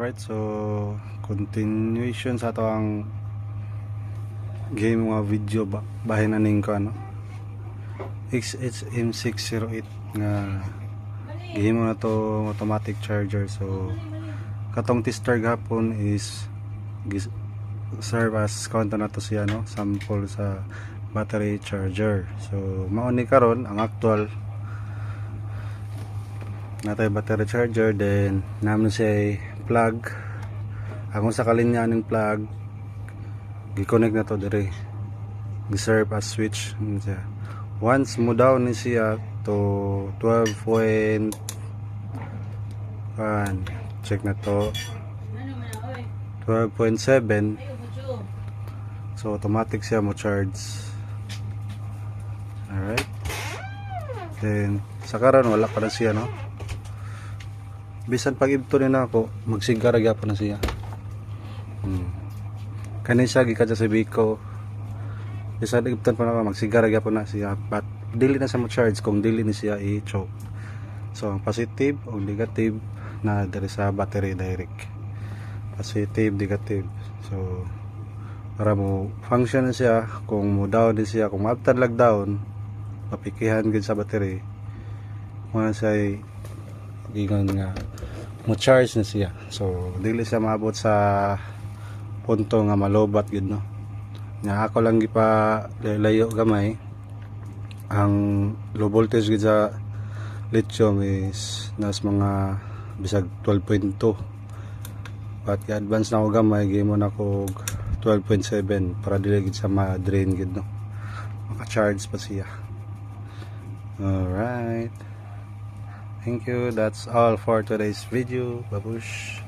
Alright, so continuation sa ato ang game mga video bahin na ning ko ano XHM608 nga game na to automatic charger. So katong tester gapon is serve as counter na to siya no, sample sa battery charger. So mao ni karon ang actual natay battery charger, then naman siya plug. Akong sa kalinya ning plug gi-connect na to dire, gi-serve as switch siya. Once mo down ni siya to 12.1, check na to 12.7, so automatic siya mo charge. Alright, then sa karon wala pa na siya no, bisan pag ibto ni nako magsigara gyapon na siya. Kani siya gikan sa Biko, bisan ibton pa na magsigara gyapon na siya, but dili na sa mo charge kung dili ni siya i-choke. So ang positive o negative na diri sa battery direct, positive negative. So para mo function na siya, kung mo down din siya, kung maabtan lag down papikihan gid sa battery mo siya gigon nga mo charge na siya. So dili siya maabot sa punto nga malobat gid no. Nya ako lang gipa layo gamay, ang low voltage gid sa lithium is nas mga bisag 12.2, but i-advance na ako gamay gimo na ko 12.7 para dili gid sa ma-drain gid no, maka-charge pa siya. Alright, thank you, that's all for today's video. Babush.